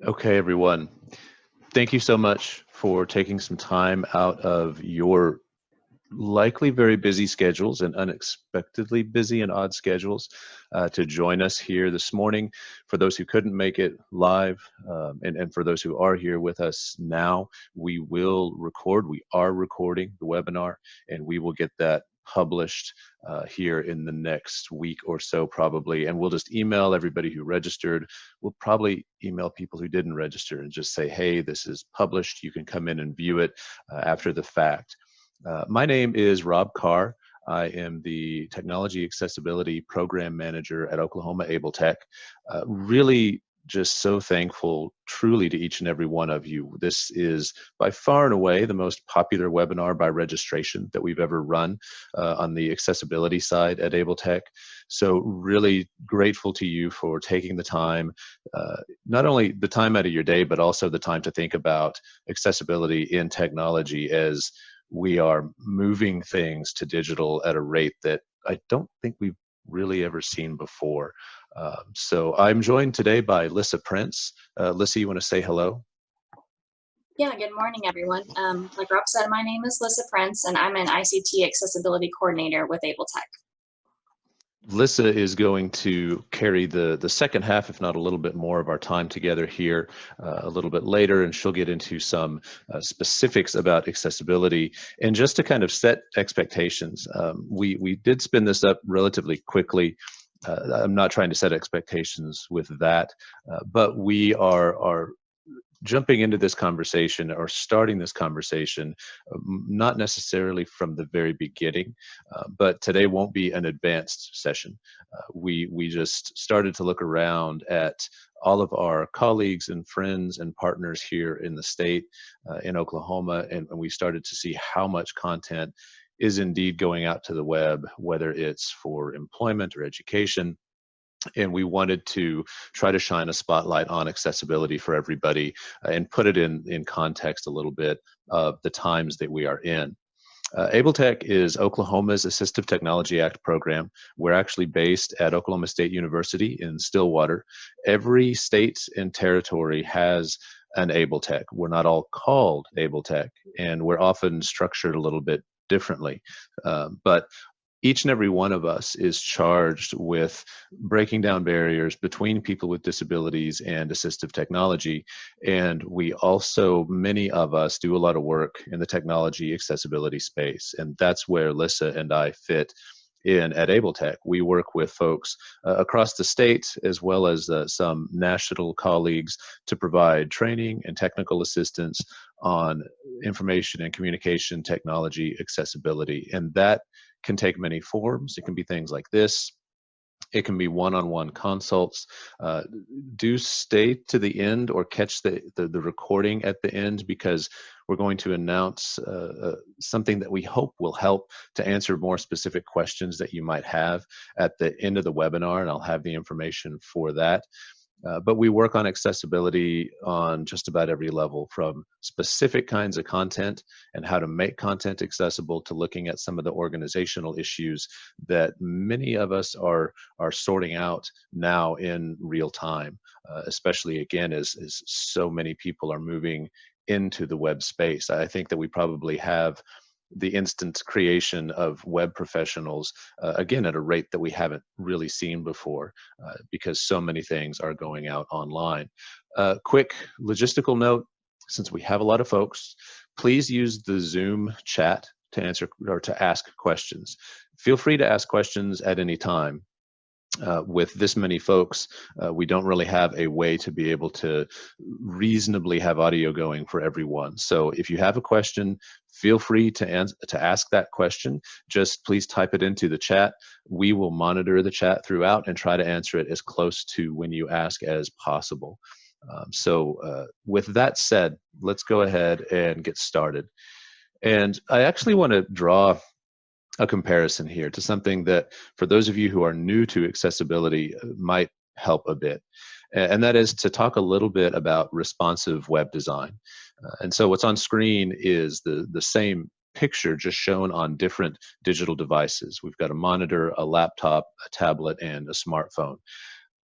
Okay, everyone. Thank you so much for taking some time out of your likely very busy schedules and unexpectedly busy and odd schedules to join us here this morning. For those who couldn't make it live, and for those who are here with us now, we are recording the webinar, and we will get that published here in the next week or so probably, and we'll just email everybody who registered. We'll probably email people who didn't register and just say, hey, this is published, you can come in and view it after the fact. My name is Rob Carr. I am the Technology Accessibility Program Manager at Oklahoma Able Tech. Really just so thankful truly to each and every one of you. This is by far and away the most popular webinar by registration that we've ever run on the accessibility side at Able Tech. So really grateful to you for taking the time, not only the time out of your day, but also the time to think about accessibility in technology as we are moving things to digital at a rate that I don't think we've really ever seen before. So I'm joined today by Lissa Prince. Lissa, you want to say hello? Yeah, good morning, everyone. Like Rob said, my name is Lissa Prince, and I'm an ICT Accessibility Coordinator with Able Tech. Lissa is going to carry the second half, if not a little bit more, of our time together here a little bit later, and she'll get into some specifics about accessibility. And just to kind of set expectations, we did spin this up relatively quickly. I'm not trying to set expectations with that, but we are jumping into this conversation or starting this conversation, not necessarily from the very beginning, but today won't be an advanced session. We just started to look around at all of our colleagues and friends and partners here in the state, in Oklahoma, and we started to see how much content is indeed going out to the web, whether it's for employment or education. And we wanted to try to shine a spotlight on accessibility for everybody and put it in context a little bit of the times that we are in. Able Tech is Oklahoma's Assistive Technology Act program. We're actually based at Oklahoma State University in Stillwater. Every state and territory has an Able Tech. We're not all called Able Tech, and we're often structured a little bit differently. But each and every one of us is charged with breaking down barriers between people with disabilities and assistive technology. And we also, many of us, do a lot of work in the technology accessibility space. And that's where Lissa and I fit in at Able Tech. We work with folks across the state as well as some national colleagues to provide training and technical assistance on information and communication technology accessibility. And that can take many forms. It can be things like this. It can be one-on-one consults. Do stay to the end or catch the recording at the end, because we're going to announce something that we hope will help to answer more specific questions that you might have at the end of the webinar, and I'll have the information for that. But we work on accessibility on just about every level, from specific kinds of content and how to make content accessible to looking at some of the organizational issues that many of us are sorting out now in real time, especially again as so many people are moving into the web space. I think that we probably have the instant creation of web professionals, again, at a rate that we haven't really seen before, because so many things are going out online. Quick logistical note, since we have a lot of folks, please use the Zoom chat to answer or to ask questions. Feel free to ask questions at any time. With this many folks, we don't really have a way to be able to reasonably have audio going for everyone. So if you have a question, feel free to ask that question. Just please type it into the chat. We will monitor the chat throughout and try to answer it as close to when you ask as possible. With that said, let's go ahead and get started. And I actually want to draw a comparison here to something that, for those of you who are new to accessibility, might help a bit. And that is to talk a little bit about responsive web design. And so what's on screen is the same picture, just shown on different digital devices. We've got a monitor, a laptop, a tablet, and a smartphone.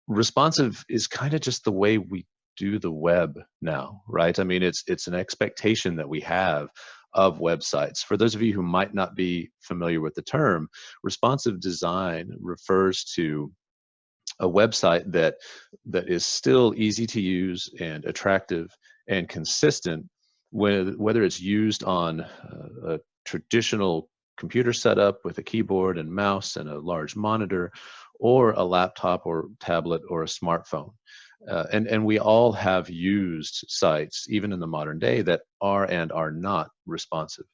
Responsive is kind of just the way we do the web now, right? I mean, it's an expectation that we have of websites. For those of you who might not be familiar with the term, responsive design refers to a website that is still easy to use and attractive and consistent, whether it's used on a traditional computer setup with a keyboard and mouse and a large monitor, or a laptop or tablet or a smartphone. And we all have used sites, even in the modern day, that are and are not responsive.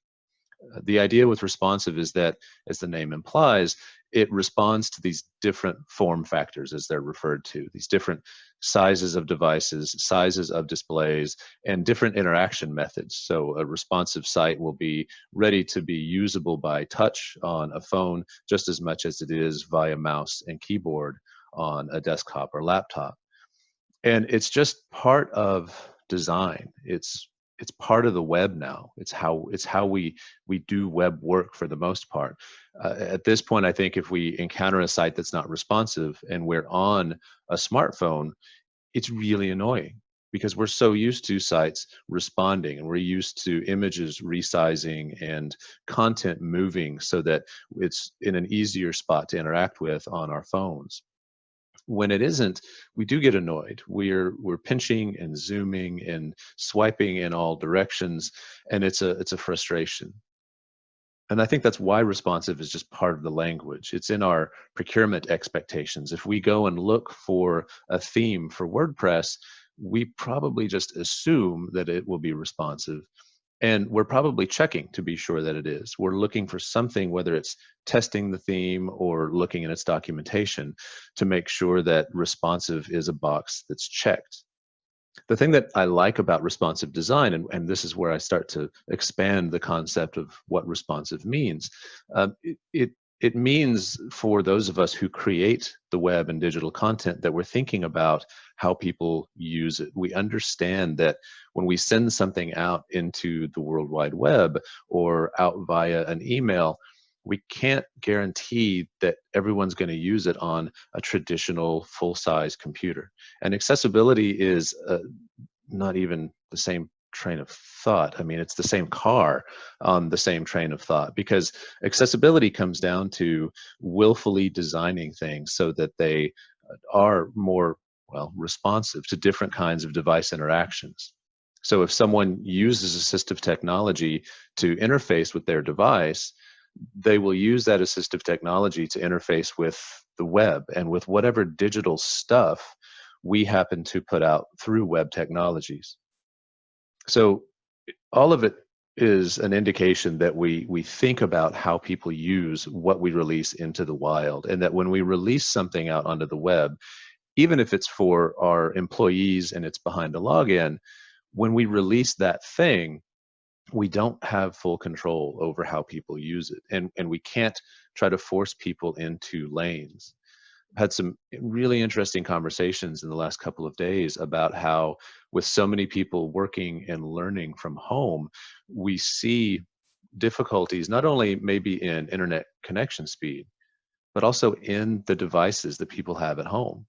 The idea with responsive is that, as the name implies, it responds to these different form factors, as they're referred to, these different sizes of devices, sizes of displays, and different interaction methods. So a responsive site will be ready to be usable by touch on a phone just as much as it is via mouse and keyboard on a desktop or laptop. And it's just part of design. It's part of the web now. It's how we do web work for the most part. At this point, I think if we encounter a site that's not responsive and we're on a smartphone, it's really annoying because we're so used to sites responding, and we're used to images resizing and content moving so that it's in an easier spot to interact with on our phones. When it isn't, we do get annoyed. We're pinching and zooming and swiping in all directions, and it's a frustration. And I think that's why responsive is just part of the language. It's in our procurement expectations. If we go and look for a theme for WordPress, we probably just assume that it will be responsive. And we're probably checking to be sure that it is. We're looking for something, whether it's testing the theme or looking at its documentation, to make sure that responsive is a box that's checked. The thing that I like about responsive design, and this is where I start to expand the concept of what responsive means, it means for those of us who create the web and digital content that we're thinking about how people use it. We understand that when we send something out into the World Wide Web or out via an email, we can't guarantee that everyone's going to use it on a traditional full-size computer. And accessibility is not even the same train of thought. I mean, it's the same car on the same train of thought, because accessibility comes down to willfully designing things so that they are more, well, responsive to different kinds of device interactions. So if someone uses assistive technology to interface with their device, they will use that assistive technology to interface with the web and with whatever digital stuff we happen to put out through web technologies. So all of it is an indication that we think about how people use what we release into the wild, and that when we release something out onto the web, even if it's for our employees and it's behind a login, when we release that thing, we don't have full control over how people use it. And we can't try to force people into lanes. I've had some really interesting conversations in the last couple of days about how, with so many people working and learning from home, we see difficulties not only maybe in internet connection speed, but also in the devices that people have at home.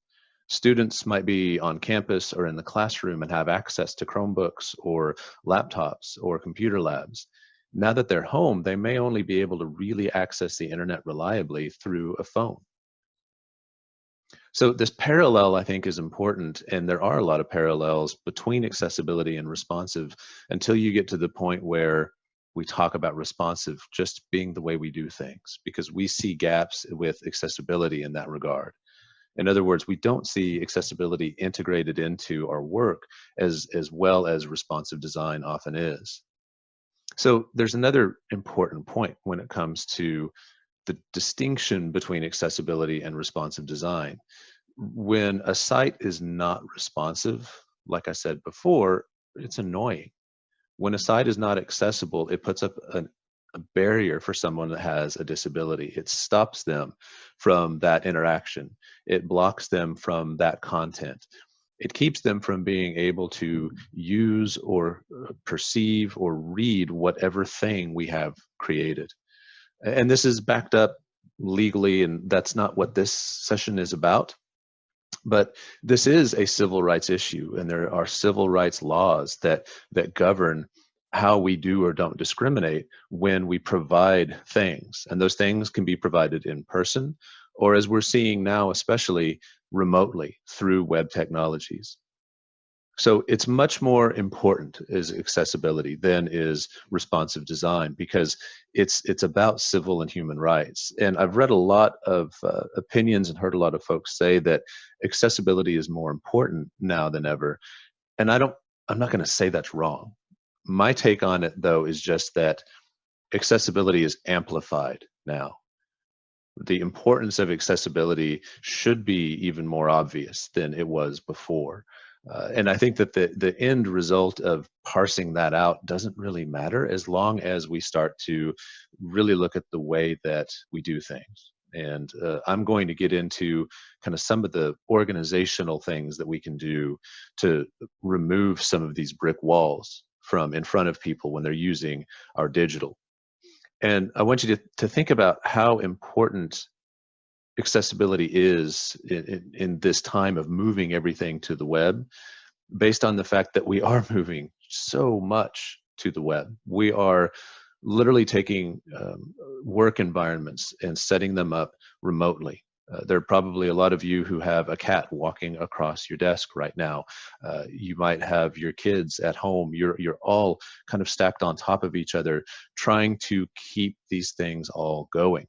Students might be on campus or in the classroom and have access to Chromebooks or laptops or computer labs. Now that they're home, they may only be able to really access the internet reliably through a phone. So this parallel, I think, is important, and there are a lot of parallels between accessibility and responsive until you get to the point where we talk about responsive just being the way we do things, because we see gaps with accessibility in that regard. In other words, we don't see accessibility integrated into our work as well as responsive design often is. So there's another important point when it comes to the distinction between accessibility and responsive design. When a site is not responsive, like I said before, it's annoying. When a site is not accessible, it puts up a barrier for someone that has a disability. It stops them from that interaction. It blocks them from that content. It keeps them from being able to use or perceive or read whatever thing we have created. And this is backed up legally, and that's not what this session is about. But this is a civil rights issue, and there are civil rights laws that govern how we do or don't discriminate when we provide things. And those things can be provided in person, or as we're seeing now, especially remotely through web technologies. So it's much more important is accessibility than is responsive design, because it's about civil and human rights. And I've read a lot of opinions and heard a lot of folks say that accessibility is more important now than ever. And I'm not going to say that's wrong. My take on it, though, is just that accessibility is amplified now. The importance of accessibility should be even more obvious than it was before. And I think that the end result of parsing that out doesn't really matter as long as we start to really look at the way that we do things. And I'm going to get into kind of some of the organizational things that we can do to remove some of these brick walls from in front of people when they're using our digital. And I want you to think about how important accessibility is in this time of moving everything to the web, based on the fact that we are moving so much to the web. We are literally taking work environments and setting them up remotely. There are probably a lot of you who have a cat walking across your desk right now. You might have your kids at home. You're all kind of stacked on top of each other, trying to keep these things all going.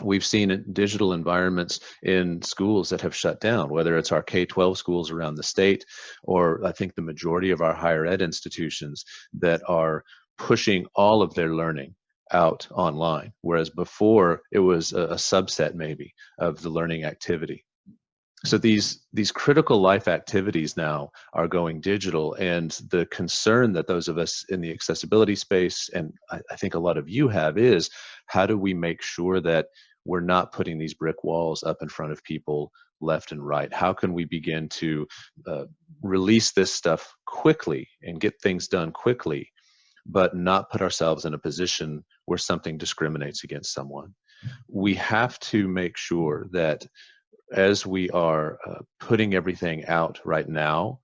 We've seen digital environments in schools that have shut down, whether it's our K-12 schools around the state, or I think the majority of our higher ed institutions that are pushing all of their learning out online, whereas before it was a subset maybe of the learning activity. So these critical life activities now are going digital, and the concern that those of us in the accessibility space, and I think a lot of you have, is how do we make sure that we're not putting these brick walls up in front of people left and right? How can we begin to release this stuff quickly and get things done quickly, but not put ourselves in a position where something discriminates against someone? We have to make sure that as we are putting everything out right now,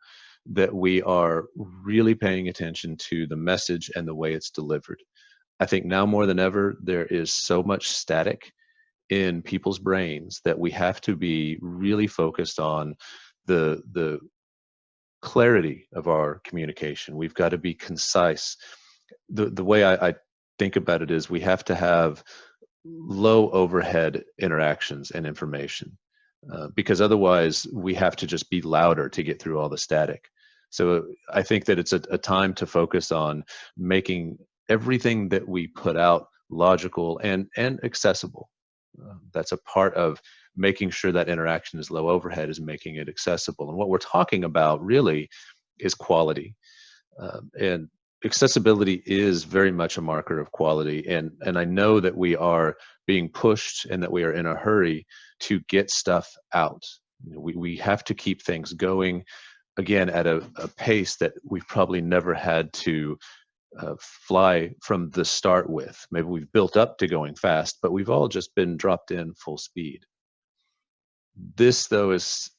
that we are really paying attention to the message and the way it's delivered. I think now more than ever, there is so much static in people's brains that we have to be really focused on the clarity of our communication. We've got to be concise. The way I think about it is we have to have low overhead interactions and information, because otherwise we have to just be louder to get through all the static. So I think that it's a time to focus on making everything that we put out logical and accessible. That's a part of making sure that interaction is low overhead, is making it accessible. And what we're talking about really is quality. And accessibility is very much a marker of quality. And I know that we are being pushed and that we are in a hurry to get stuff out. You know, we have to keep things going, again, at a pace that we've probably never had to fly from the start with. Maybe we've built up to going fast, but we've all just been dropped in full speed. This, though, is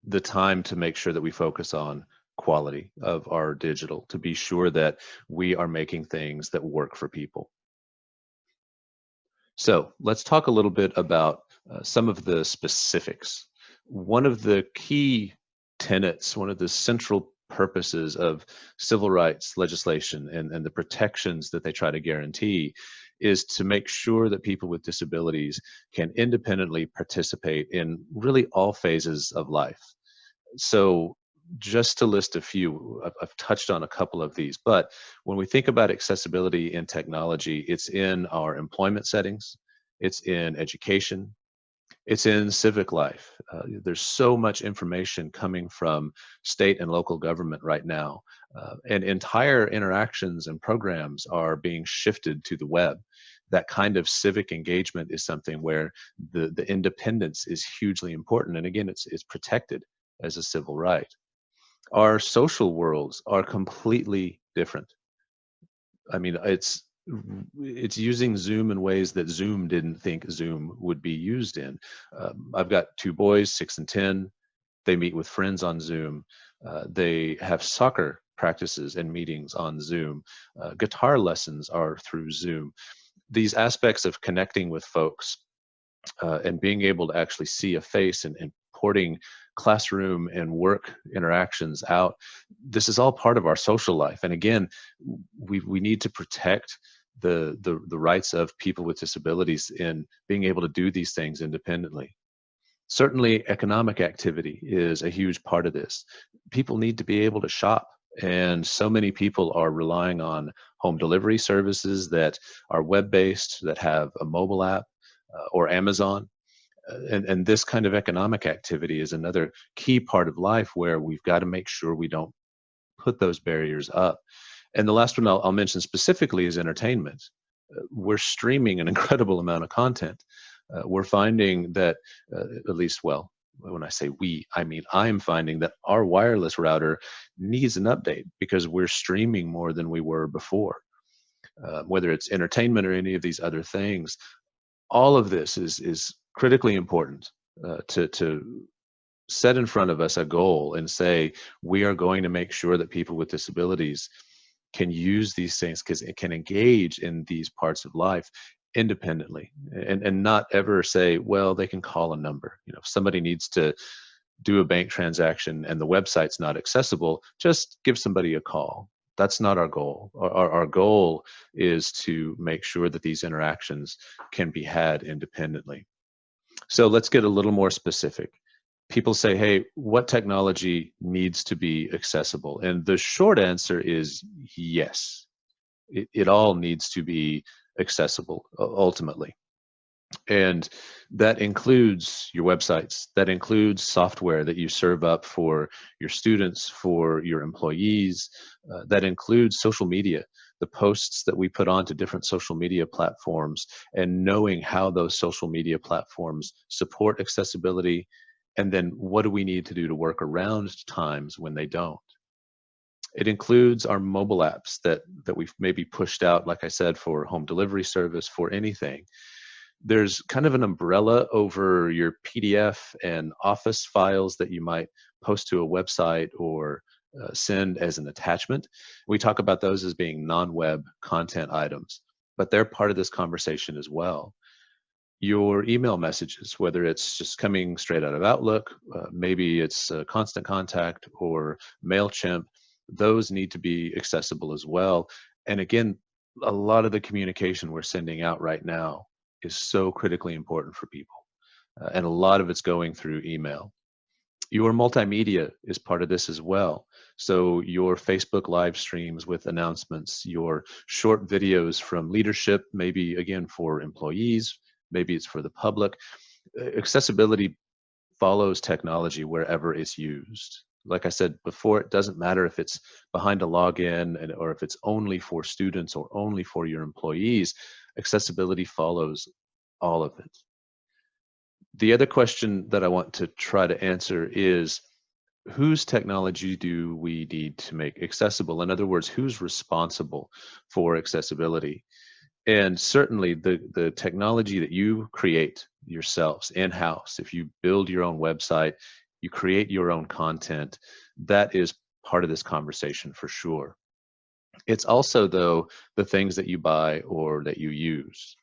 the time to make sure that we focus on quality of our digital, to be sure that we are making things that work for people. So let's talk a little bit about some of the specifics. One of the key tenets, one of the central purposes of civil rights legislation and the protections that they try to guarantee is to make sure that people with disabilities can independently participate in really all phases of life. So just to list a few, I've touched on a couple of these, but when we think about accessibility in technology, it's in our employment settings, it's in education, it's in civic life. There's so much information coming from state and local government right now, and entire interactions and programs are being shifted to the web. That kind of civic engagement is something where the independence is hugely important, and again, it's protected as a civil right. Our social worlds are completely different. I mean, it's using Zoom in ways that Zoom didn't think Zoom would be used in. I've got two boys, 6 and 10. They meet with friends on Zoom. They have soccer practices and meetings on Zoom. Guitar lessons are through Zoom. These aspects of connecting with folks and being able to actually see a face and porting classroom and work interactions out, this is all part of our social life. And again, we need to protect the rights of people with disabilities in being able to do these things independently. Certainly, economic activity is a huge part of this. People need to be able to shop, and so many people are relying on home delivery services that are web-based, that have a mobile app, or Amazon. And this kind of economic activity is another key part of life where we've got to make sure we don't put those barriers up. And the last one I'll mention specifically is entertainment. We're streaming an incredible amount of content. We're finding that, at least, well, when I say we, I mean I'm finding that our wireless router needs an update because we're streaming more than we were before. Whether it's entertainment or any of these other things, all of this is critically important to set in front of us a goal and say we are going to make sure that people with disabilities can use these things because it can engage in these parts of life independently and not ever say, well, they can call a number. If somebody needs to do a bank transaction and the website's not accessible, just give somebody a call. That's not our goal. Our goal is to make sure that these interactions can be had independently. So let's get a little more specific. People say, hey, what technology needs to be accessible? And the short answer is yes. It all needs to be accessible ultimately. And that includes your websites, that includes software that you serve up for your students, for your employees, that includes social media, the posts that we put onto different social media platforms, and knowing how those social media platforms support accessibility, and then what do we need to do to work around times when they don't. It includes our mobile apps that we've maybe pushed out, like I said, for home delivery service, for anything. There's kind of an umbrella over your PDF and Office files that you might post to a website or send as an attachment. We talk about those as being non-web content items, but they're part of this conversation as well. Your email messages, whether it's just coming straight out of Outlook, maybe it's Constant Contact or MailChimp, those need to be accessible as well. And again, a lot of the communication we're sending out right now is so critically important for people. And a lot of it's going through email. Your multimedia is part of this as well. So your Facebook live streams with announcements, your short videos from leadership, maybe again for employees, maybe it's for the public. Accessibility follows technology wherever it's used. Like I said before, it doesn't matter if it's behind a login or if it's only for students or only for your employees. Accessibility follows all of it. The other question that I want to try to answer is, whose technology do we need to make accessible? In other words, who's responsible for accessibility? And certainly the technology that you create yourselves in-house, if you build your own website, you create your own content, that is part of this conversation for sure. It's also, though, the things that you buy or that you use.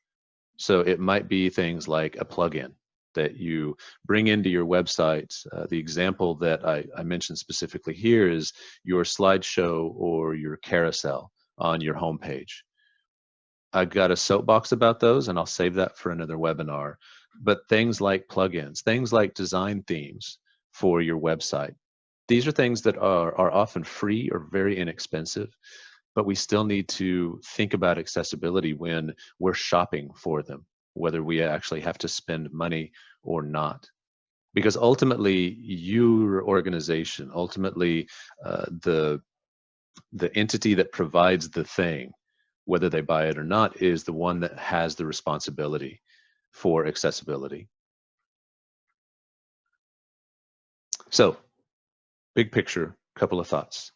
So it might be things like a plugin that you bring into your website. The example that I mentioned specifically here is your slideshow or your carousel on your homepage. I've got a soapbox about those, and I'll save that for another webinar. But things like plugins, things like design themes for your website, these are things that are often free or very inexpensive, but we still need to think about accessibility when we're shopping for them, whether we actually have to spend money or not. Because ultimately, your organization, ultimately, the entity that provides the thing, whether they buy it or not, is the one that has the responsibility for accessibility. So, big picture, couple of thoughts.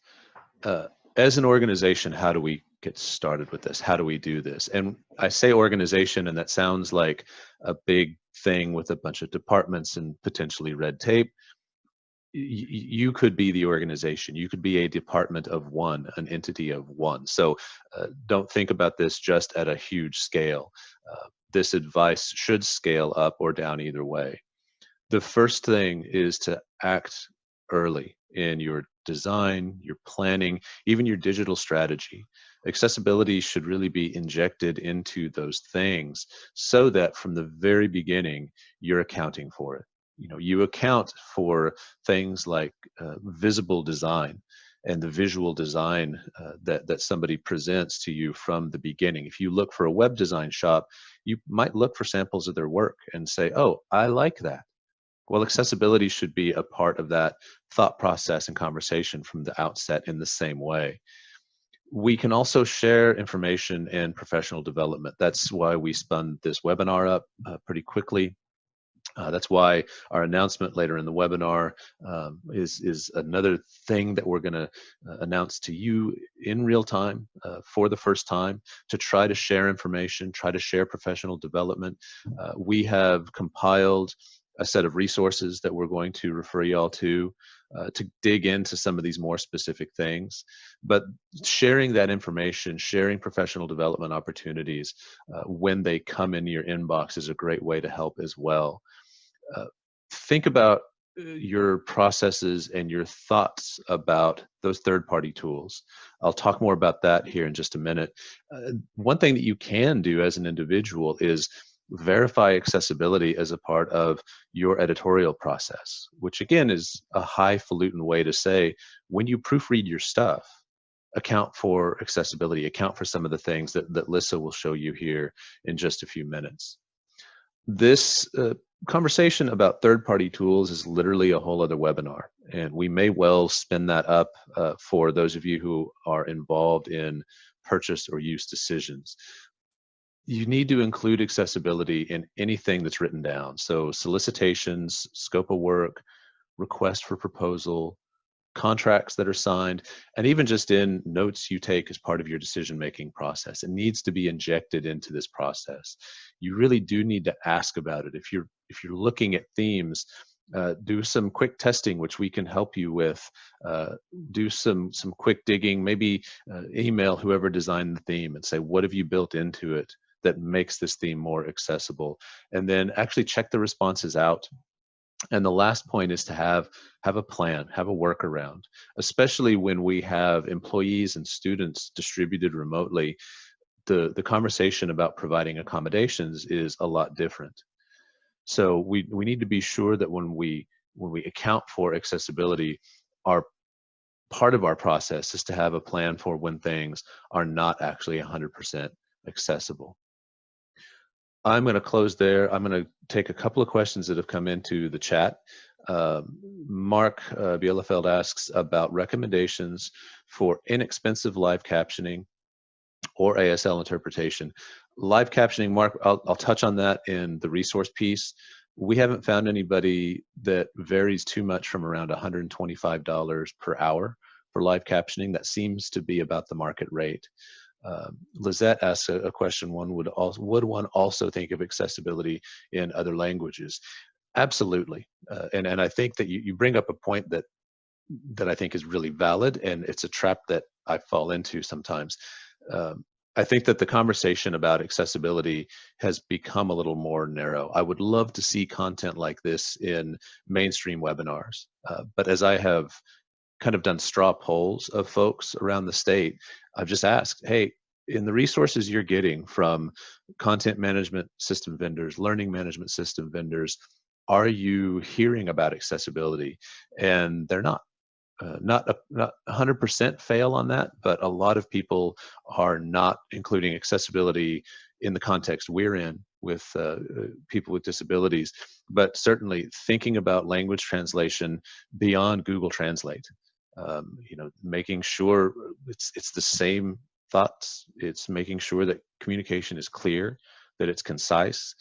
As an organization, how do we get started with this? How do we do this? And I say organization, and that sounds like a big thing with a bunch of departments and potentially red tape. you could be the organization. You could be a department of one, an entity of one. So don't think about this just at a huge scale. This advice should scale up or down either way. The first thing is to act early in your design, your planning, even your digital strategy. Accessibility should really be injected into those things so that from the very beginning, you're accounting for it. You account for things like visible design and the visual design that somebody presents to you from the beginning. If you look for a web design shop, you might look for samples of their work and say, oh, I like that. Well, accessibility should be a part of that thought process and conversation from the outset in the same way. We can also share information and professional development. That's why we spun this webinar up pretty quickly. That's why our announcement later in the webinar is another thing that we're going to announce to you in real time for the first time, to try to share information, try to share professional development. We have compiled a set of resources that we're going to refer y'all to dig into some of these more specific things. But sharing that information, sharing professional development opportunities when they come in your inbox is a great way to help as well. Think about your processes and your thoughts about those third-party tools. I'll talk more about that here in just a minute. One thing that you can do as an individual is verify accessibility as a part of your editorial process, which again is a highfalutin way to say, when you proofread your stuff, account for accessibility, account for some of the things that Lissa will show you here in just a few minutes. This conversation about third-party tools is literally a whole other webinar, and we may well spin that up for those of you who are involved in purchase or use decisions. You need to include accessibility in anything that's written down. So solicitations, scope of work, request for proposal, contracts that are signed, and even just in notes you take as part of your decision-making process. It needs to be injected into this process. You really do need to ask about it. If you're looking at themes, do some quick testing, which we can help you with. Do some quick digging, maybe email whoever designed the theme and say, what have you built into it that makes this theme more accessible? And then actually check the responses out. And the last point is to have a plan, have a workaround, especially when we have employees and students distributed remotely. The conversation about providing accommodations is a lot different. So we need to be sure that when we account for accessibility, our part of our process is to have a plan for when things are not actually 100% accessible. I'm going to close there. I'm going to take a couple of questions that have come into the chat. Mark Bielefeld asks about recommendations for inexpensive live captioning or ASL interpretation. Live captioning, Mark, I'll touch on that in the resource piece. We haven't found anybody that varies too much from around $125 per hour for live captioning. That seems to be about the market rate. Lizette asks a question, would one also think of accessibility in other languages? Absolutely. And I think that you bring up a point that I think is really valid, and it's a trap that I fall into sometimes. I think that the conversation about accessibility has become a little more narrow. I would love to see content like this in mainstream webinars. But as I have kind of done straw polls of folks around the state, I've just asked, hey, in the resources you're getting from content management system vendors, learning management system vendors, are you hearing about accessibility? And they're not. Not 100% fail on that, but a lot of people are not including accessibility in the context we're in with people with disabilities, but certainly thinking about language translation beyond Google Translate. Making sure it's the same thoughts. It's making sure that communication is clear, that it's concise,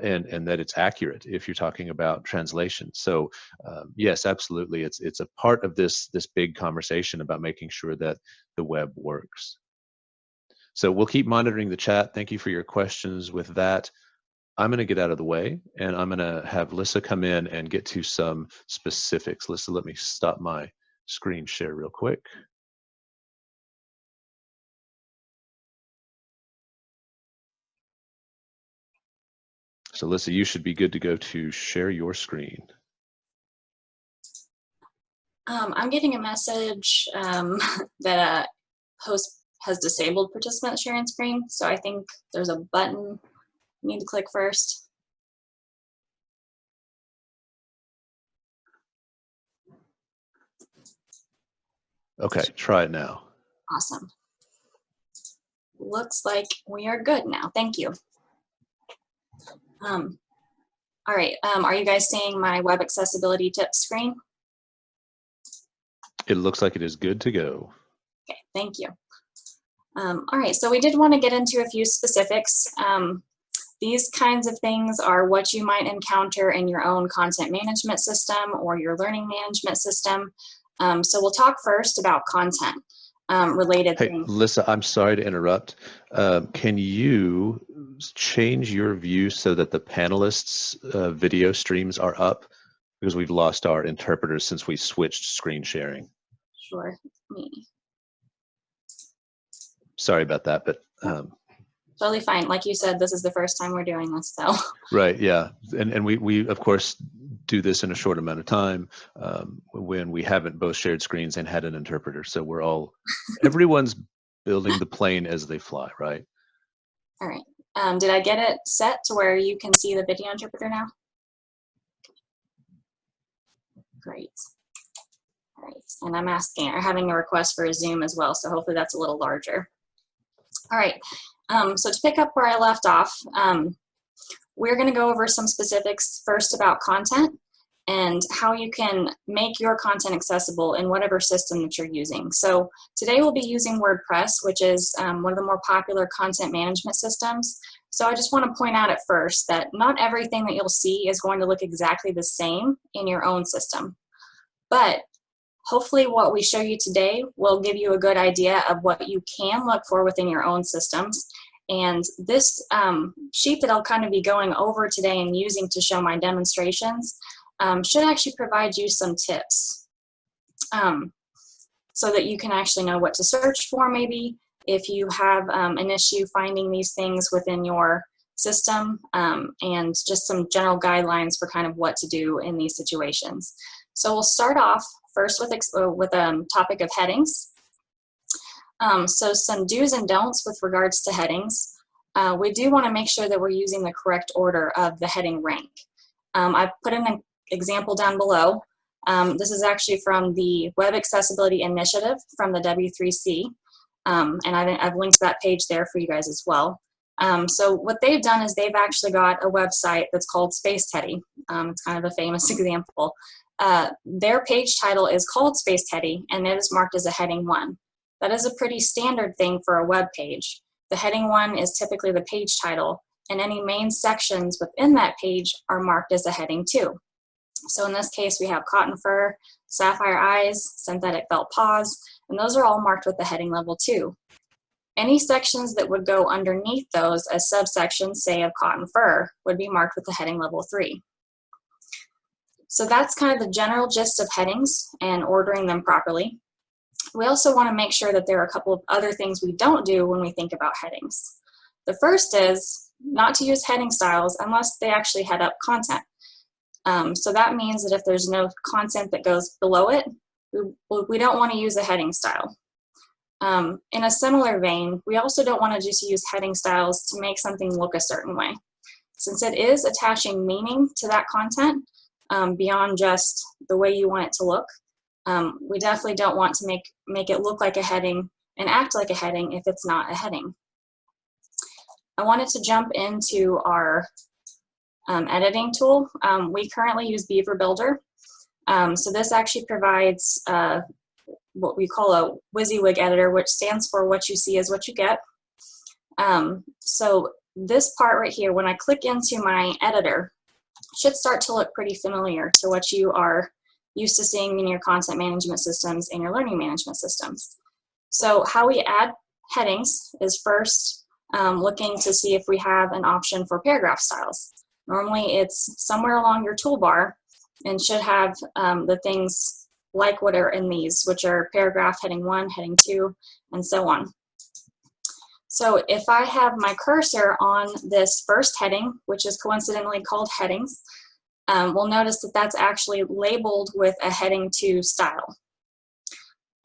and that it's accurate if you're talking about translation. So yes, absolutely, it's a part of this big conversation about making sure that the web works. So we'll keep monitoring the chat. Thank you for your questions with that. I'm going to get out of the way, and I'm going to have Lissa come in and get to some specifics. Lissa, let me stop my screen share real quick. So Lissa, you should be good to go to share your screen. I'm getting a message that a host has disabled participant sharing screen. So I think there's a button you need to click first. Okay, try it now. Awesome. Looks like we are good now. Thank you. All right, are you guys seeing my web accessibility tips screen? It looks like it is good to go. Okay, thank you. All right, so we did want to get into a few specifics. These kinds of things are what you might encounter in your own content management system or your learning management system. So we'll talk first about content related things. Lissa, I'm sorry to interrupt. Can you change your view so that the panelists' video streams are up? Because we've lost our interpreters since we switched screen sharing. Sure. Sorry about that, but totally fine. Like you said, this is the first time we're doing this, so. Right, yeah. And we of course do this in a short amount of time when we haven't both shared screens and had an interpreter. So we're all, everyone's building the plane as they fly, right? All right. Did I get it set to where you can see the video interpreter now? Great. All right. And I'm having a request for a Zoom as well, so hopefully that's a little larger. All right. So to pick up where I left off, we're going to go over some specifics first about content and how you can make your content accessible in whatever system that you're using. So today we'll be using WordPress, which is one of the more popular content management systems. So I just want to point out at first that not everything that you'll see is going to look exactly the same in your own system. But hopefully what we show you today will give you a good idea of what you can look for within your own systems. And this sheet that I'll kind of be going over today and using to show my demonstrations should actually provide you some tips so that you can actually know what to search for maybe if you have an issue finding these things within your system, and just some general guidelines for kind of what to do in these situations. So we'll start off first with a topic of headings. So some do's and don'ts with regards to headings. We do want to make sure that we're using the correct order of the heading rank. I've put in an example down below. This is actually from the Web Accessibility Initiative from the W3C, and I've linked that page there for you guys as well. So what they've done is they've actually got a website that's called Space Teddy. It's kind of a famous example. Their page title is called Space Teddy, and it is marked as a heading 1. That is a pretty standard thing for a web page. The heading 1 is typically the page title, and any main sections within that page are marked as a heading 2. So in this case, we have cotton fur, sapphire eyes, synthetic felt paws, and those are all marked with the heading level 2. Any sections that would go underneath those as subsections, say of cotton fur, would be marked with the heading level 3. So that's kind of the general gist of headings and ordering them properly. We also want to make sure that there are a couple of other things we don't do when we think about headings. The first is not to use heading styles unless they actually head up content. So that means that if there's no content that goes below it, we don't want to use a heading style. In a similar vein, we also don't want to just use heading styles to make something look a certain way. Since it is attaching meaning to that content beyond just the way you want it to look, we definitely don't want to make it look like a heading and act like a heading if it's not a heading. I wanted to jump into our editing tool. We currently use Beaver Builder. So this actually provides what we call a WYSIWYG editor, which stands for what you see is what you get. So this part right here, when I click into my editor, should start to look pretty familiar to what you are used to seeing in your content management systems and your learning management systems. So how we add headings is first, looking to see if we have an option for paragraph styles. Normally it's somewhere along your toolbar and should have the things like what are in these, which are paragraph, heading 1, heading 2, and so on. So if I have my cursor on this first heading, which is coincidentally called headings, we'll notice that that's actually labeled with a heading 2 style.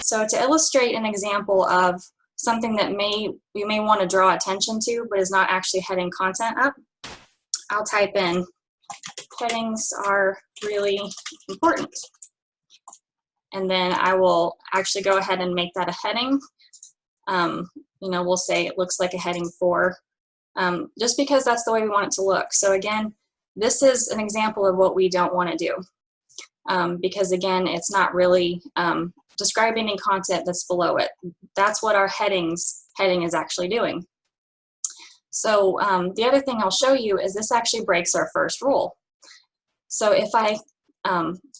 So to illustrate an example of something that you may want to draw attention to, but is not actually heading content up, I'll type in headings are really important. And then I will actually go ahead and make that a heading. You know, we'll say it looks like a heading 4, just because that's the way we want it to look. So again, this is an example of what we don't want to do, because again, it's not really describing any content that's below it. That's what our heading is actually doing. So the other thing I'll show you is this actually breaks our first rule. So if I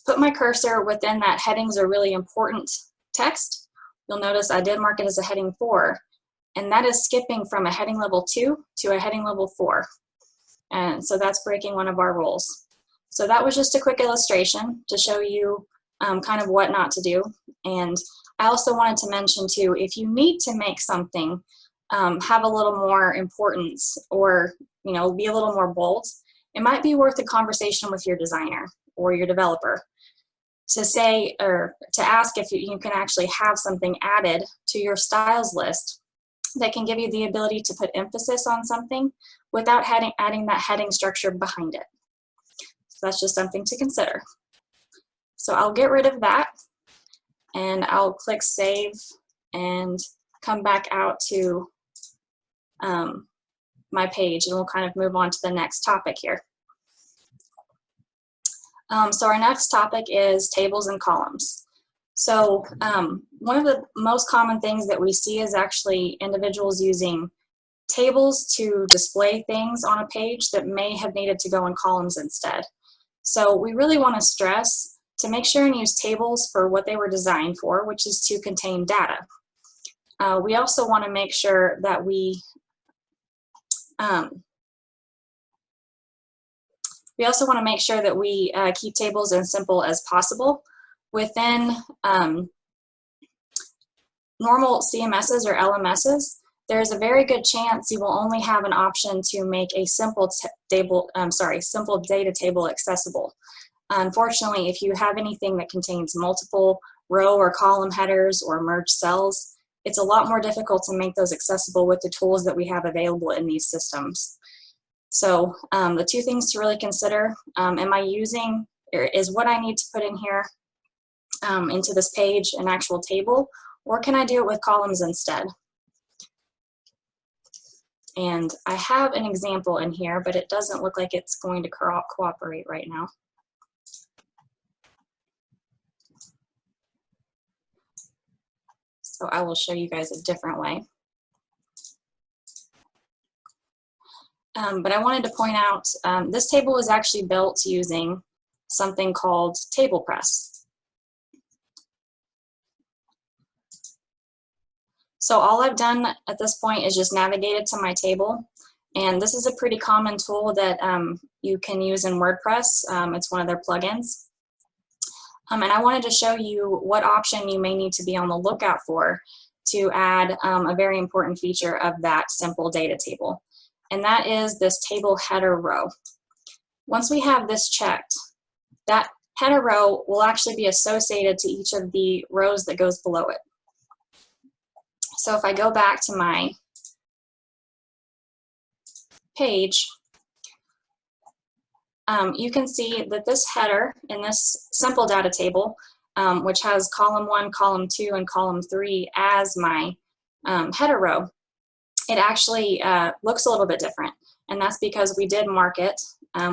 put my cursor within that headings are really important text, you'll notice I did mark it as a heading 4, and that is skipping from a heading level 2 to a heading level 4. And so that's breaking one of our rules. So that was just a quick illustration to show you kind of what not to do. And I also wanted to mention too, if you need to make something have a little more importance, or you know, be a little more bold, it might be worth a conversation with your designer or your developer to say, or to ask if you can actually have something added to your styles list that can give you the ability to put emphasis on something without adding that heading structure behind it. So that's just something to consider. So I'll get rid of that, and I'll click save and come back out to my page, and we'll kind of move on to the next topic here. So our next topic is tables and columns. So one of the most common things that we see is actually individuals using tables to display things on a page that may have needed to go in columns instead. So we really want to stress to make sure and use tables for what they were designed for, which is to contain data. We also want to make sure that we keep tables as simple as possible. Within normal CMSs or LMSs, there's a very good chance you will only have an option to make a simple data table accessible. Unfortunately, if you have anything that contains multiple row or column headers or merged cells, it's a lot more difficult to make those accessible with the tools that we have available in these systems. So the two things to really consider, is what I need to put in here into this page an actual table, or can I do it with columns instead? And I have an example in here, but it doesn't look like it's going to cooperate right now. So I will show you guys a different way. But I wanted to point out, this table was actually built using something called Table Press. So all I've done at this point is just navigated to my table. And this is a pretty common tool that you can use in WordPress. It's one of their plugins. And I wanted to show you what option you may need to be on the lookout for to add a very important feature of that simple data table. And that is this table header row. Once we have this checked, that header row will actually be associated to each of the rows that goes below it. So if I go back to my page, you can see that this header in this simple data table, which has column 1, column 2, and column 3 as my header row, it actually looks a little bit different. And that's because we did mark it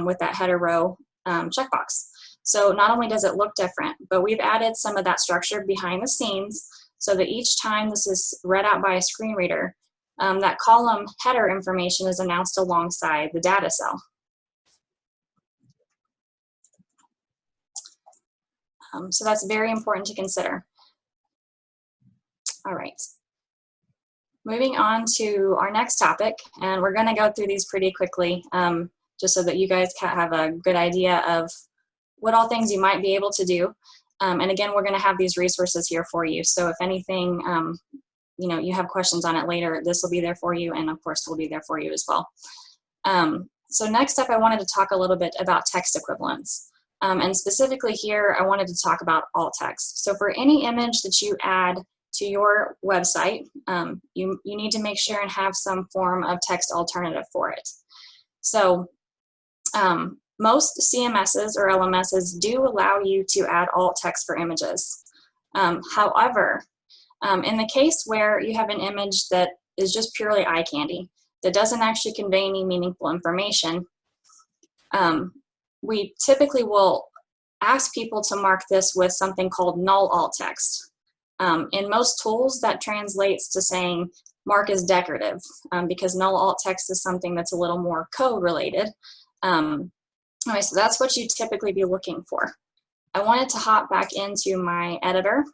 with that header row checkbox. So not only does it look different, but we've added some of that structure behind the scenes so that each time this is read out by a screen reader, that column header information is announced alongside the data cell. So that's very important to consider. All right. moving on to our next topic, and we're going to go through these pretty quickly, just so that you guys can have a good idea of what all things you might be able to do. And again, we're going to have these resources here for you. So if anything, you have questions on it later, this will be there for you, and of course, we'll be there for you as well. So next up, I wanted to talk a little bit about text equivalents. And specifically here, I wanted to talk about alt text. So for any image that you add to your website, you need to make sure and have some form of text alternative for it. So most CMSs or LMSs do allow you to add alt text for images. However, in the case where you have an image that is just purely eye candy, that doesn't actually convey any meaningful information, we typically will ask people to mark this with something called null alt text. In most tools, that translates to saying mark as decorative, because null alt text is something that's a little more code related. Anyway, so that's what you typically be looking for. I wanted to hop back into my editor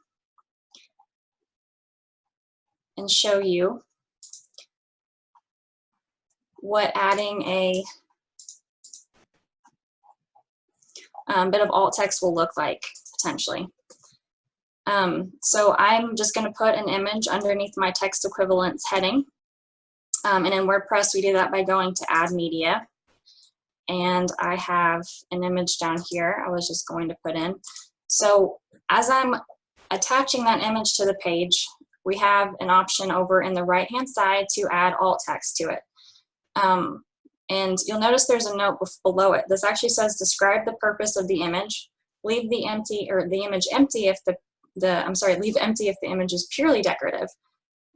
and show you what adding a bit of alt text will look like potentially. So I'm just going to put an image underneath my text equivalents heading. And in WordPress, we do that by going to Add Media. And I have an image down here I was just going to put in. So as I'm attaching that image to the page, we have an option over in the right-hand side to add alt text to it. And you'll notice there's a note below it. This actually says, describe the purpose of the image. Leave the image empty if leave empty if the image is purely decorative.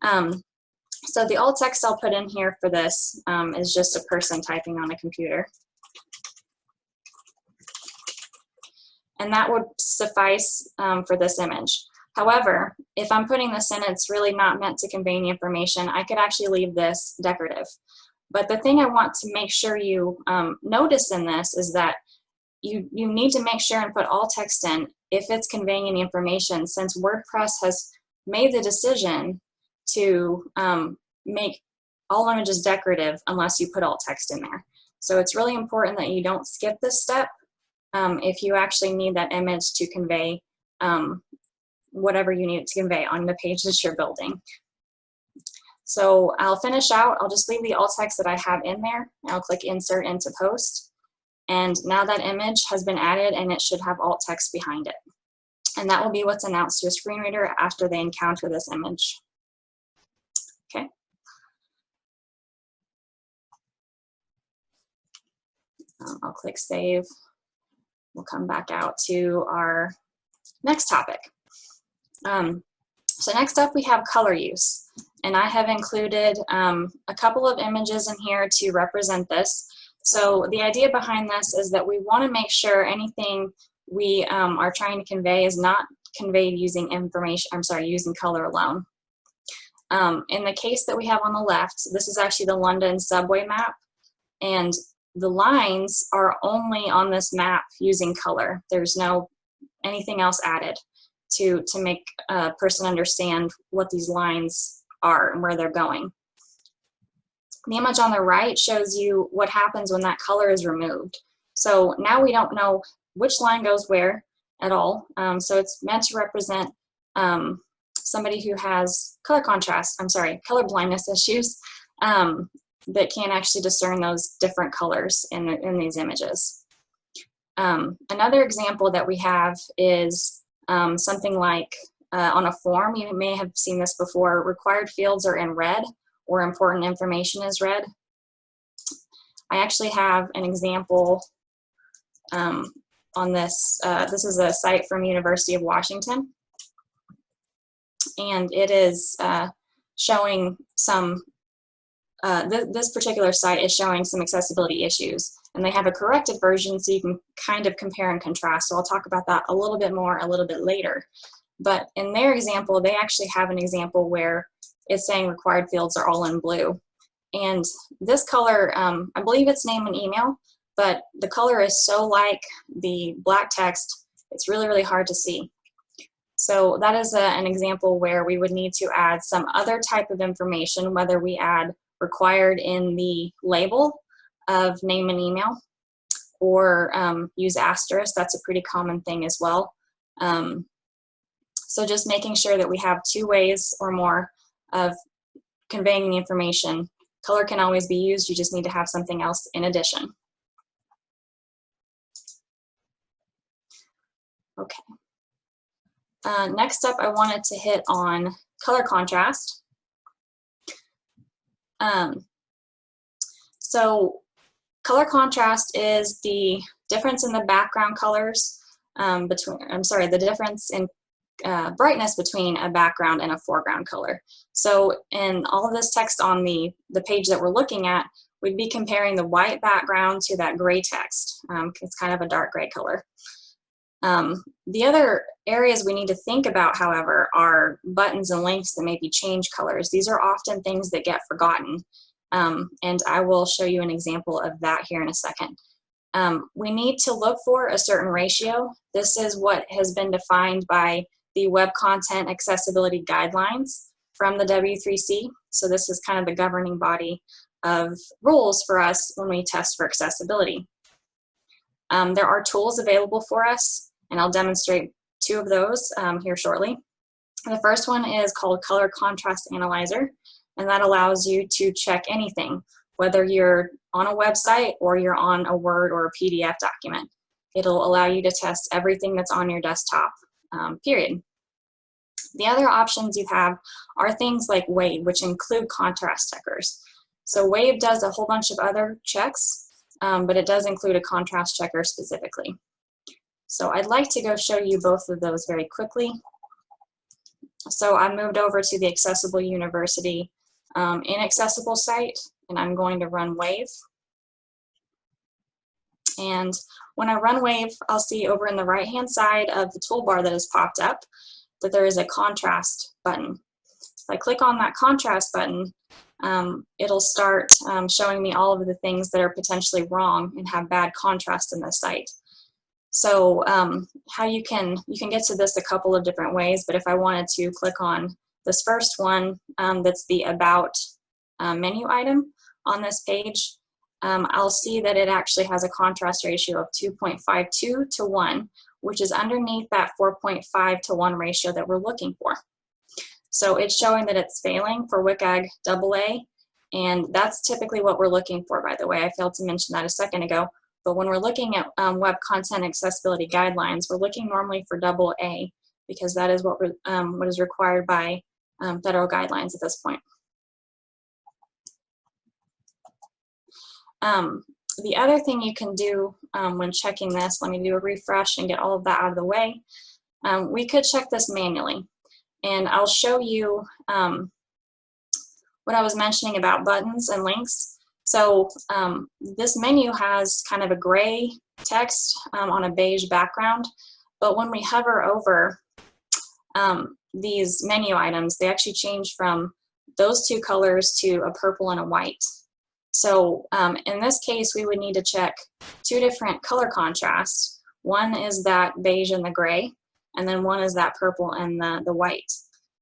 So the alt text I'll put in here for this is just a person typing on a computer. And that would suffice for this image. However, if I'm putting this in, it's really not meant to convey any information. I could actually leave this decorative. But the thing I want to make sure you notice in this is that you need to make sure and put alt text in if it's conveying any information, since WordPress has made the decision to make all images decorative unless you put alt text in there. So it's really important that you don't skip this step if you actually need that image to convey whatever you need it to convey on the page that you're building. So I'll finish out. I'll just leave the alt text that I have in there. I'll click Insert into Post. And now that image has been added, and it should have alt text behind it. And that will be what's announced to a screen reader after they encounter this image. Okay. I'll click Save. We'll come back out to our next topic. So next up, we have color use. And I have included a couple of images in here to represent this. So the idea behind this is that we want to make sure anything we are trying to convey is not conveyed using using color alone. In the case that we have on the left, this is actually the London subway map, and the lines are only on this map using color. There's no anything else added to make a person understand what these lines are and where they're going. The image on the right shows you what happens when that color is removed. So now we don't know which line goes where at all. So it's meant to represent somebody who has color blindness issues that can't actually discern those different colors in these images. Another example that we have is something like on a form. You may have seen this before. Required fields are in red, or important information is red. I actually have an example on this. This is a site from University of Washington, and it is showing some, this particular site is showing some accessibility issues, and they have a corrected version so you can kind of compare and contrast. So I'll talk about that a little bit more a little bit later. But in their example, they actually have an example where it's saying required fields are all in blue. And this color, I believe it's name and email, but the color is so like the black text, it's really, really hard to see. So that is an example where we would need to add some other type of information, whether we add required in the label of name and email, or use asterisk. That's a pretty common thing as well. So just making sure that we have 2 ways or more of conveying the information. Color can always be used, you just need to have something else in addition. Okay. Next up, I wanted to hit on color contrast. So color contrast is the difference in the background colors the difference in brightness between a background and a foreground color. So in all of this text on the page that we're looking at, we'd be comparing the white background to that gray text. It's kind of a dark gray color. The other areas we need to think about, however, are buttons and links that maybe change colors. These are often things that get forgotten, and I will show you an example of that here in a second. We need to look for a certain ratio. This is what has been defined by the Web Content Accessibility Guidelines from the W3C. So this is kind of the governing body of rules for us when we test for accessibility. There are tools available for us, and I'll demonstrate 2 of those here shortly. The first one is called Color Contrast Analyzer, and that allows you to check anything, whether you're on a website or you're on a Word or a PDF document. It'll allow you to test everything that's on your desktop, period. The other options you have are things like WAVE, which include contrast checkers. So WAVE does a whole bunch of other checks, but it does include a contrast checker specifically. So I'd like to go show you both of those very quickly. So I moved over to the Accessible University Inaccessible site, and I'm going to run WAVE. And when I run WAVE, I'll see over in the right-hand side of the toolbar that has popped up that there is a contrast button. If I click on that contrast button, it'll start showing me all of the things that are potentially wrong and have bad contrast in the site. So how you can get to this a couple of different ways, but if I wanted to click on this first one, that's the About menu item on this page, I'll see that it actually has a contrast ratio of 2.52 to 1, which is underneath that 4.5 to 1 ratio that we're looking for. So it's showing that it's failing for WCAG AA, and that's typically what we're looking for, by the way. I failed to mention that a second ago. But when we're looking at Web Content Accessibility Guidelines, we're looking normally for AA, because that is what is required by federal guidelines at this point. The other thing you can do when checking this, let me do a refresh and get all of that out of the way. We could check this manually, and I'll show you what I was mentioning about buttons and links. So this menu has kind of a gray text on a beige background, but when we hover over these menu items, they actually change from those 2 colors to a purple and a white. So in this case, we would need to check 2 different color contrasts. One is that beige and the gray, and then one is that purple and the white.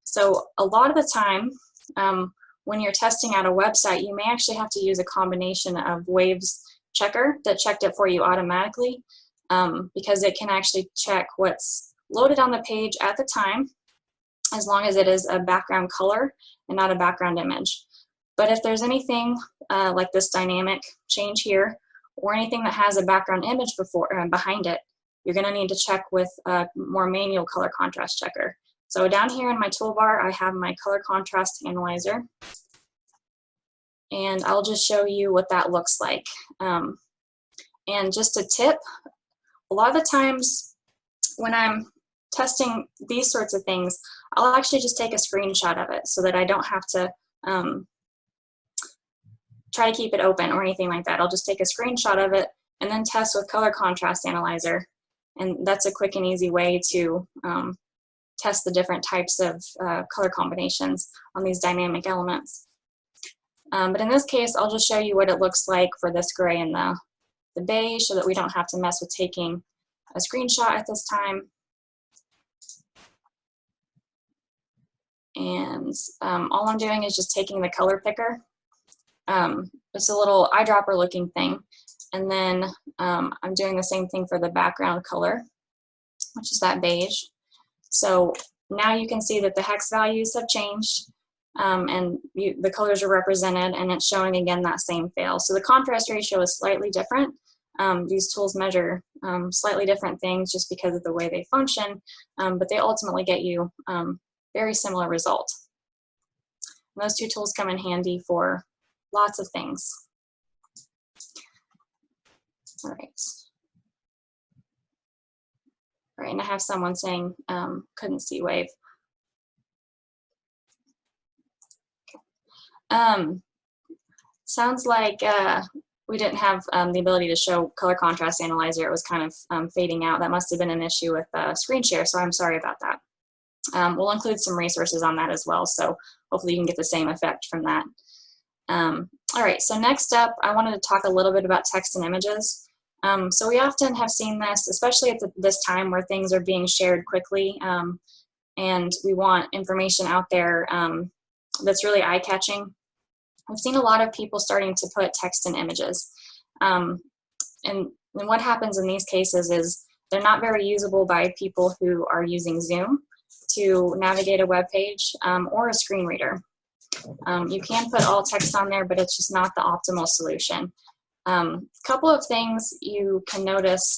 So a lot of the time, when you're testing out a website, you may actually have to use a combination of WAVE's checker that checked it for you automatically, because it can actually check what's loaded on the page at the time, as long as it is a background color and not a background image. But if there's anything like this dynamic change here, or anything that has a background image behind it, you're going to need to check with a more manual color contrast checker. So down here in my toolbar, I have my color contrast analyzer, and I'll just show you what that looks like. And just a tip, a lot of the times when I'm testing these sorts of things, I'll actually just take a screenshot of it so that I don't have to try to keep it open or anything like that. I'll just take a screenshot of it and then test with color contrast analyzer. And that's a quick and easy way to test the different types of color combinations on these dynamic elements. But in this case, I'll just show you what it looks like for this gray and the beige, so that we don't have to mess with taking a screenshot at this time. And all I'm doing is just taking the color picker. It's a little eyedropper looking thing. And then I'm doing the same thing for the background color, which is that beige. So now you can see that the hex values have changed, and the colors are represented, and it's showing again that same fail. So the contrast ratio is slightly different. These tools measure slightly different things just because of the way they function, but they ultimately get you very similar result. And those two tools come in handy for lots of things. All right. All right, and I have someone saying couldn't see wave. Sounds like we didn't have the ability to show color contrast analyzer. It was kind of fading out. That must have been an issue with screen share, so I'm sorry about that. We'll include some resources on that as well, so hopefully you can get the same effect from that. All right, so next up, I wanted to talk a little bit about text and images. So we often have seen this, especially at this time where things are being shared quickly, and we want information out there that's really eye-catching. I've seen a lot of people starting to put text and images. And what happens in these cases is they're not very usable by people who are using Zoom to navigate a web page or a screen reader. You can put all text on there, but it's just not the optimal solution. Couple of things you can notice.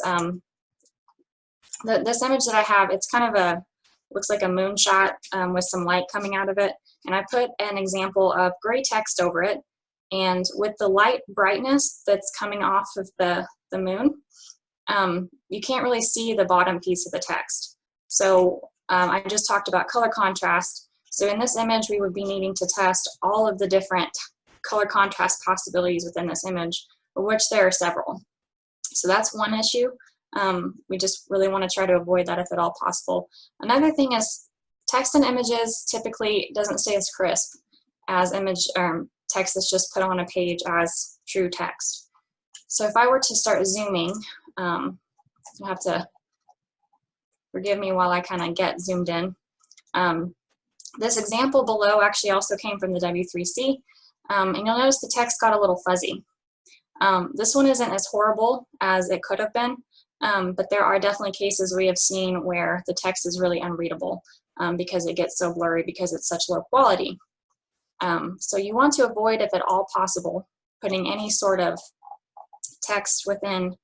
This image that I have, it's kind of looks like a moonshot with some light coming out of it. And I put an example of gray text over it. And with the light brightness that's coming off of the moon, you can't really see the bottom piece of the text. So I just talked about color contrast. So in this image, we would be needing to test all of the different color contrast possibilities within this image, of which there are several. So that's one issue. We just really want to try to avoid that if at all possible. Another thing is text and images typically doesn't stay as crisp as text that's just put on a page as true text. So if I were to start zooming, you'll have to forgive me while I kind of get zoomed in. This example below actually also came from the W3C, and you'll notice the text got a little fuzzy. This one isn't as horrible as it could have been, but there are definitely cases we have seen where the text is really unreadable because it gets so blurry because it's such low quality. So you want to avoid, if at all possible, putting any sort of text within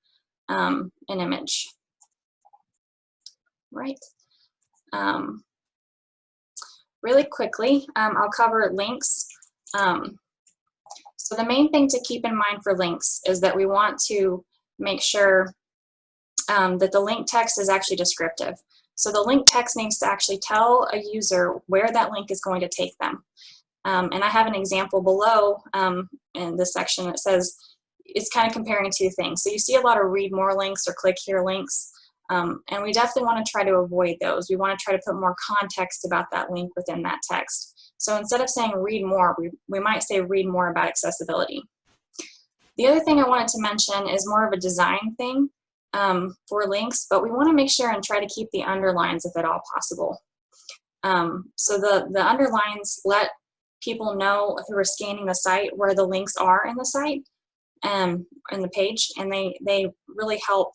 an image. Right. Really quickly, I'll cover links. So the main thing to keep in mind for links is that we want to make sure that the link text is actually descriptive. So the link text needs to actually tell a user where that link is going to take them. And I have an example below in this section that says it's kind of comparing two things. So you see a lot of read more links or click here links. And we definitely want to try to avoid those. We want to try to put more context about that link within that text. So instead of saying read more, we might say read more about accessibility. The other thing I wanted to mention is more of a design thing for links, but we want to make sure and try to keep the underlines if at all possible. So the underlines let people know who are scanning the site where the links are in the site, in the page, and they really help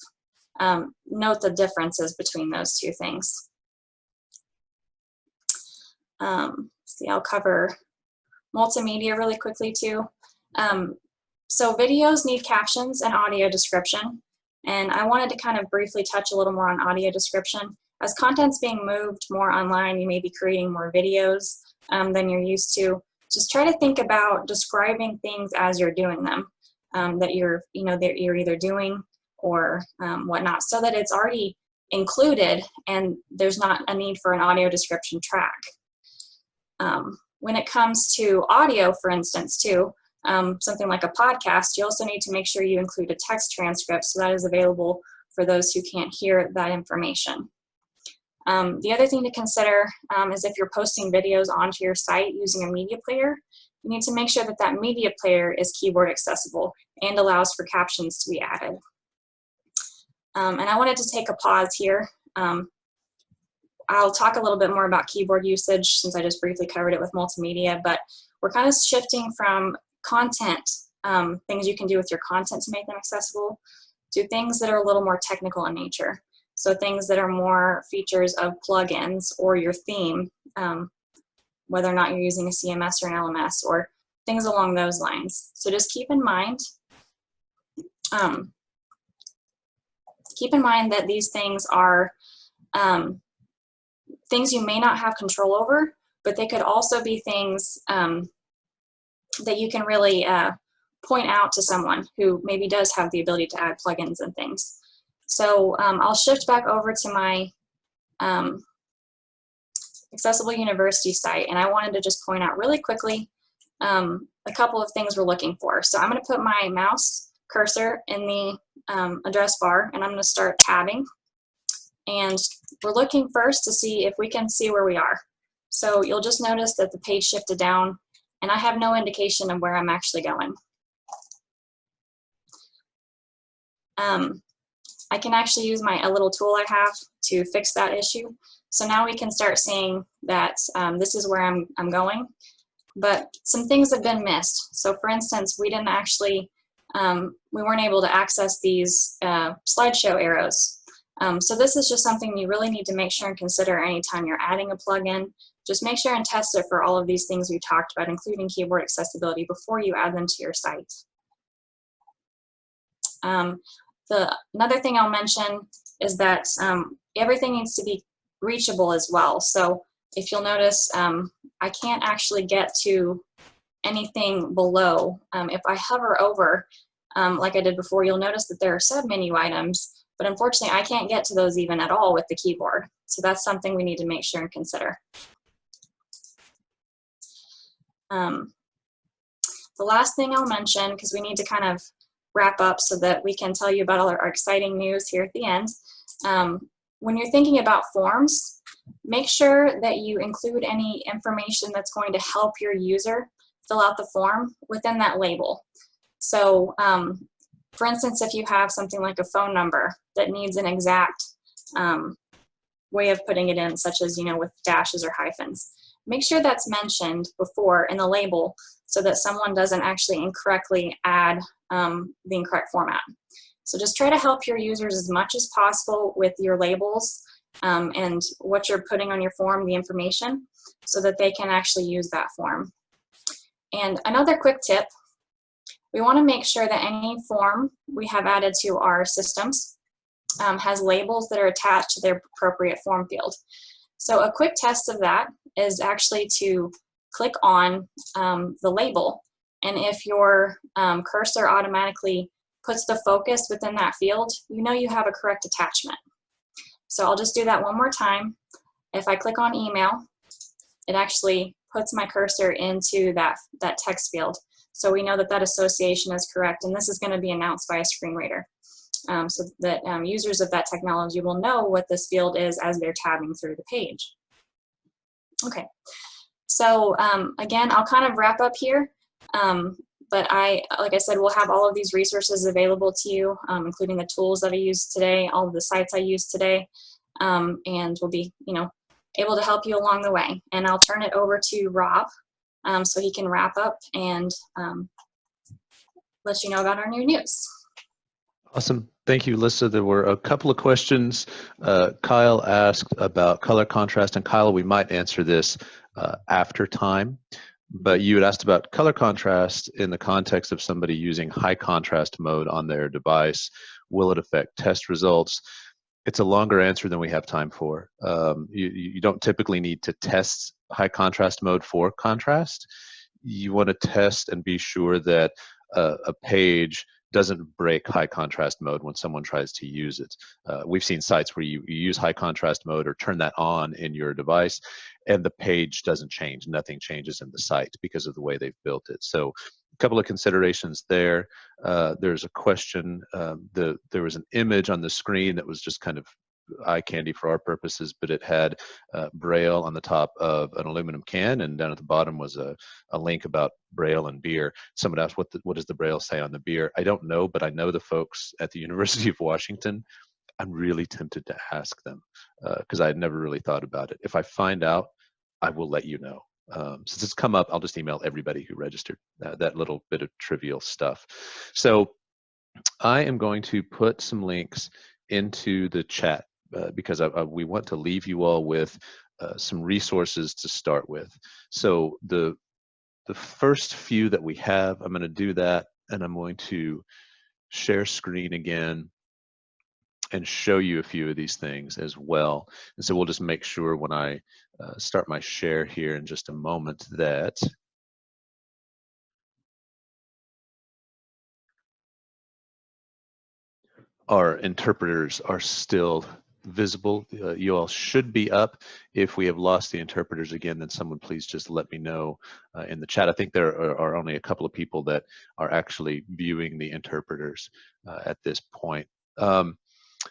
note the differences between those two things. See, I'll cover multimedia really quickly too. So videos need captions and audio description. And I wanted to kind of briefly touch a little more on audio description. As content's being moved more online, you may be creating more videos than you're used to. Just try to think about describing things as you're doing them, that you're either doing or whatnot, so that it's already included and there's not a need for an audio description track. When it comes to audio, for instance, too, something like a podcast, you also need to make sure you include a text transcript so that is available for those who can't hear that information. The other thing to consider is if you're posting videos onto your site using a media player, you need to make sure that that media player is keyboard accessible and allows for captions to be added. And I wanted to take a pause here. I'll talk a little bit more about keyboard usage since I just briefly covered it with multimedia, but we're kind of shifting from content, things you can do with your content to make them accessible, to things that are a little more technical in nature. So things that are more features of plugins or your theme, whether or not you're using a CMS or an LMS or things along those lines. So just keep in mind that these things are things you may not have control over, but they could also be things that you can really point out to someone who maybe does have the ability to add plugins and things. So I'll shift back over to my Accessible University site, and I wanted to just point out really quickly a couple of things we're looking for. So I'm going to put my mouse cursor in the address bar, and I'm going to start tabbing. And we're looking first to see if we can see where we are. So you'll just notice that the page shifted down, and I have no indication of where I'm actually going. I can actually use a little tool I have to fix that issue. So now we can start seeing that this is where I'm going, but some things have been missed. So for instance, we didn't actually, we weren't able to access these slideshow arrows. So this is just something you really need to make sure and consider anytime you're adding a plugin. Just make sure and test it for all of these things we talked about, including keyboard accessibility, before you add them to your site. Another thing I'll mention is that everything needs to be reachable as well. So if you'll notice, I can't actually get to anything below. If I hover over, like I did before, you'll notice that there are submenu items, but unfortunately I can't get to those even at all with the keyboard. So that's something we need to make sure and consider. The last thing I'll mention, because we need to kind of wrap up so that we can tell you about all our exciting news here at the end. When you're thinking about forms, make sure that you include any information that's going to help your user fill out the form within that label. So for instance, if you have something like a phone number that needs an exact way of putting it in, such as, with dashes or hyphens, make sure that's mentioned before in the label so that someone doesn't actually incorrectly add the incorrect format. So just try to help your users as much as possible with your labels and what you're putting on your form, the information, so that they can actually use that form. And another quick tip, we want to make sure that any form we have added to our systems has labels that are attached to their appropriate form field. So a quick test of that is actually to click on the label, and if your cursor automatically puts the focus within that field, you have a correct attachment. So I'll just do that one more time. If I click on email, it actually puts my cursor into that text field. So we know that that association is correct, and this is going to be announced by a screen reader so that users of that technology will know what this field is as they're tabbing through the page. Okay, so again, I'll kind of wrap up here, but like I said, we'll have all of these resources available to you, including the tools that I used today, all of the sites I used today, and we'll be, able to help you along the way. And I'll turn it over to Rob so he can wrap up and let you know about our new news. Awesome. Thank you, Lisa. There were a couple of questions. Kyle asked about color contrast, and Kyle, we might answer this after time, but you had asked about color contrast in the context of somebody using high contrast mode on their device. Will it affect test results? It's a longer answer than we have time for. You don't typically need to test high contrast mode for contrast. You want to test and be sure that a page doesn't break high contrast mode when someone tries to use it. We've seen sites where you use high contrast mode or turn that on in your device, and the page doesn't change. Nothing changes in the site because of the way they've built it. So a couple of considerations there. There's a question. There was an image on the screen that was just kind of eye candy for our purposes, but it had Braille on the top of an aluminum can, and down at the bottom was a link about Braille and beer. Someone asked, what does the Braille say on the beer? I don't know, but I know the folks at the University of Washington. I'm really tempted to ask them because I had never really thought about it. If I find out, I will let you know. Since it's come up, I'll just email everybody who registered that little bit of trivial stuff. So I am going to put some links into the chat because we want to leave you all with some resources to start with. So the first few that we have, I'm going to do that, and I'm going to share screen again and show you a few of these things as well. And so we'll just make sure when I start my share here in just a moment that our interpreters are still visible. You all should be up. If we have lost the interpreters again, then someone please just let me know in the chat. I think there are only a couple of people that are actually viewing the interpreters at this point.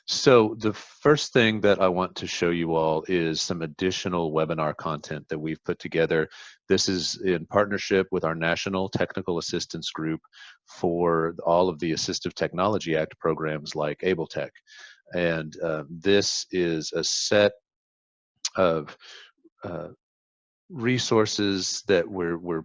So the first thing that I want to show you all is some additional webinar content that we've put together. This is in partnership with our National Technical Assistance Group for all of the Assistive Technology Act programs like AbleTech. And this is a set of resources that we're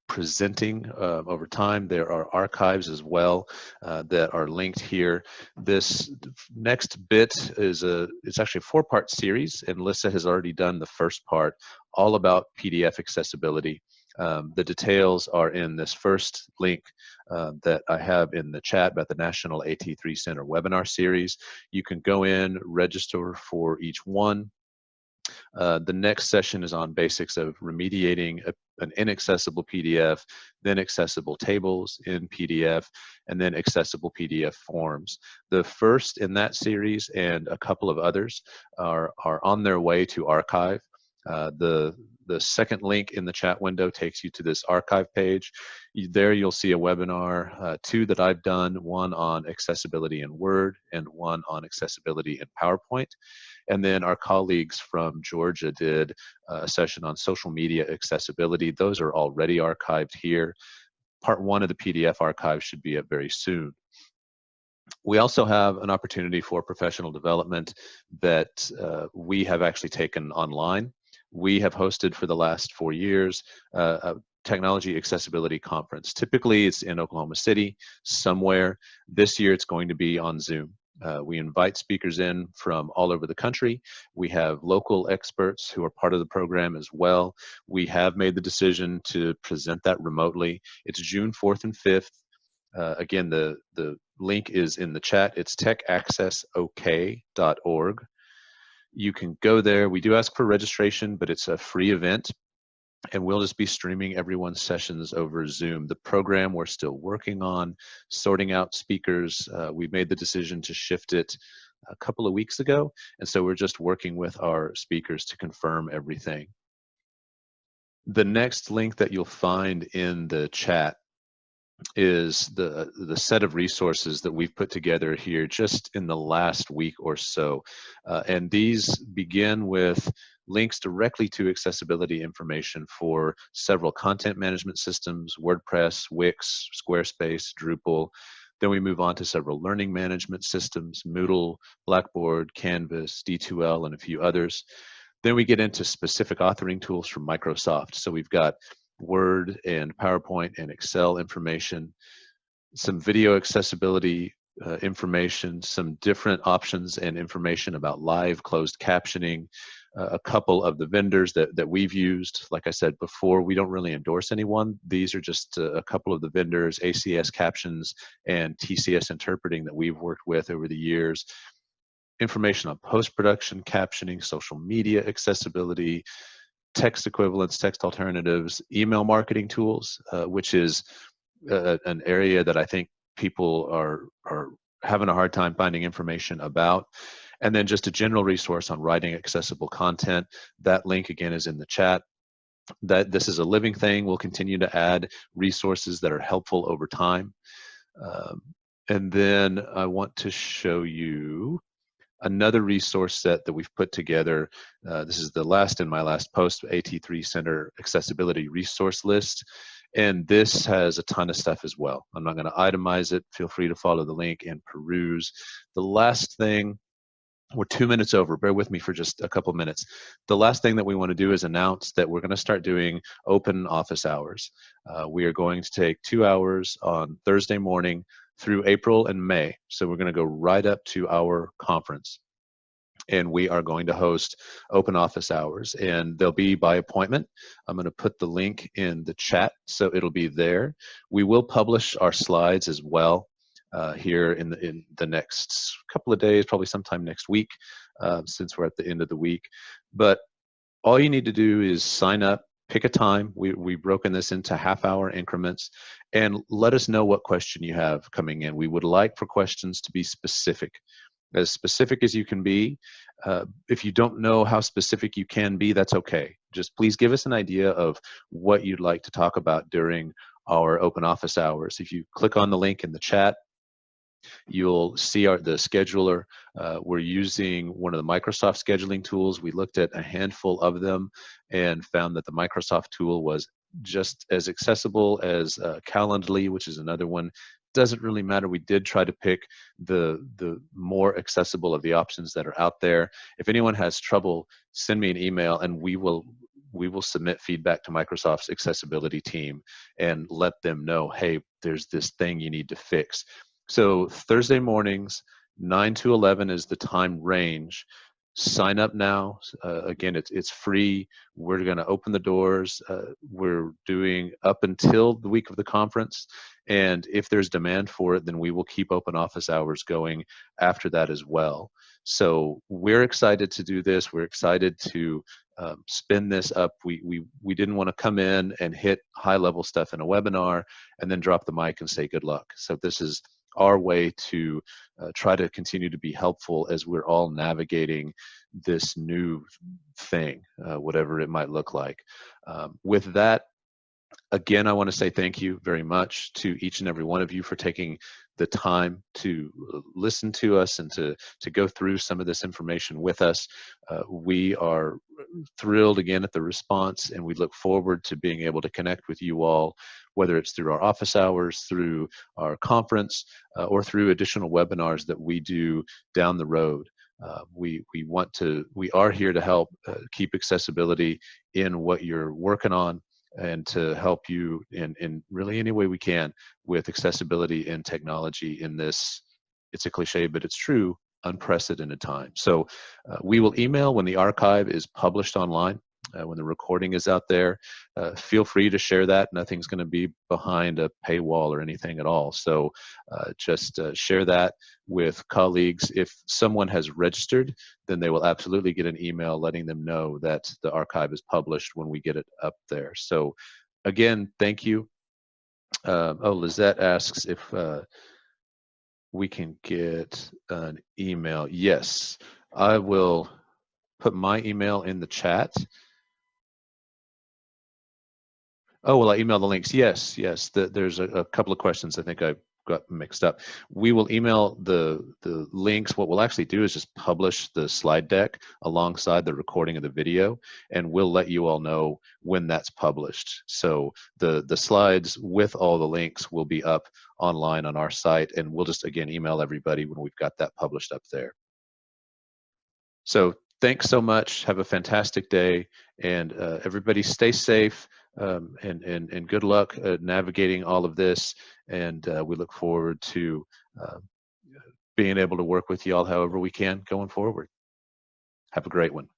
presenting over time. There are archives as well that are linked here. This next bit is it's actually a 4-part series, and Lissa has already done the first part, all about PDF accessibility. The details are in this first link that I have in the chat about the National AT3 Center webinar series. You can go in, register for each one. The next session is on basics of remediating an inaccessible PDF, then accessible tables in PDF, and then accessible PDF forms. The first in that series and a couple of others are on their way to archive. The second link in the chat window takes you to this archive page. There you'll see a webinar, 2 that I've done, one on accessibility in Word and one on accessibility in PowerPoint. And then our colleagues from Georgia did a session on social media accessibility. Those are already archived here. Part 1 of the PDF archive should be up very soon. We also have an opportunity for professional development that we have actually taken online. We have hosted for the last 4 years a technology accessibility conference. Typically it's in Oklahoma City somewhere. This year it's going to be on Zoom. We invite speakers in from all over the country. We have local experts who are part of the program as well. We have made the decision to present that remotely. It's June 4th and 5th. Again, the link is in the chat. It's techaccessok.org. You can go there. We do ask for registration, but it's a free event, and we'll just be streaming everyone's sessions over Zoom. The program we're still working on, sorting out speakers. We made the decision to shift it a couple of weeks ago, and so we're just working with our speakers to confirm everything. The next link that you'll find in the chat is the set of resources that we've put together here just in the last week or so. And these begin with links directly to accessibility information for several content management systems: WordPress, Wix, Squarespace, Drupal. Then we move on to several learning management systems: Moodle, Blackboard, Canvas, D2L, and a few others. Then we get into specific authoring tools from Microsoft. So we've got Word and PowerPoint and Excel information, some video accessibility information, some different options and information about live closed captioning, a couple of the vendors that we've used. Like I said before, we don't really endorse anyone. These are just a couple of the vendors, ACS Captions and TCS Interpreting, that we've worked with over the years. Information on post-production captioning, social media accessibility, text equivalents, text alternatives, email marketing tools, which is an area that I think people are having a hard time finding information about. And then just a general resource on writing accessible content. That link again is in the chat. That this is a living thing. We'll continue to add resources that are helpful over time. And then I want to show you another resource set that we've put together. This is the last in my last post, AT3 Center Accessibility Resource List. And this has a ton of stuff as well. I'm not going to itemize it. Feel free to follow the link and peruse. The last thing We're 2 minutes over. Bear with me for just a couple minutes. The last thing that we want to do is announce that we're going to start doing open office hours. We are going to take 2 hours on Thursday morning through April and May. So we're going to go right up to our conference. And we are going to host open office hours, and they'll be by appointment. I'm going to put the link in the chat, so it'll be there. We will publish our slides as well here in the next couple of days, probably sometime next week, since we're at the end of the week. But all you need to do is sign up, pick a time. We've broken this into half-hour increments, and let us know what question you have coming in. We would like for questions to be specific as you can be. If you don't know how specific you can be, that's okay. Just please give us an idea of what you'd like to talk about during our open office hours. If you click on the link in the chat, you'll see the scheduler. We're using one of the Microsoft scheduling tools. We looked at a handful of them and found that the Microsoft tool was just as accessible as Calendly, which is another one. Doesn't really matter. We did try to pick the more accessible of the options that are out there. If anyone has trouble, send me an email and we will submit feedback to Microsoft's accessibility team and let them know, hey, there's this thing you need to fix. So Thursday mornings, 9 to 11 is the time range. Sign up now. Again, it's free. We're going to open the doors. We're doing up until the week of the conference. And if there's demand for it, then we will keep open office hours going after that as well. So we're excited to do this. We're excited to spin this up. We didn't want to come in and hit high level stuff in a webinar and then drop the mic and say good luck. So this is our way to try to continue to be helpful as we're all navigating this new thing, whatever it might look like. With that, again, I want to say thank you very much to each and every one of you for taking the time to listen to us and to go through some of this information with us. We are thrilled again at the response, and we look forward to being able to connect with you all, whether it's through our office hours, through our conference, or through additional webinars that we do down the road. We are here to help keep accessibility in what you're working on, and to help you in really any way we can with accessibility and technology in this, it's a cliche, but it's true, unprecedented time. So we will email when the archive is published online, when the recording is out there. Feel free to share that. Nothing's going to be behind a paywall or anything at all. So just share that with colleagues. If someone has registered, then they will absolutely get an email letting them know that the archive is published when we get it up there. So again, thank you. Lizette asks if we can get an email. Yes, I will put my email in the chat. Oh, well, I emailed the links. Yes. There's a couple of questions I think I got mixed up. We will email the links. What we'll actually do is just publish the slide deck alongside the recording of the video, and we'll let you all know when that's published. So the slides with all the links will be up online on our site, and we'll just, again, email everybody when we've got that published up there. So thanks so much. Have a fantastic day, and everybody stay safe. And good luck navigating all of this, and we look forward to being able to work with you all however we can going forward. Have a great one.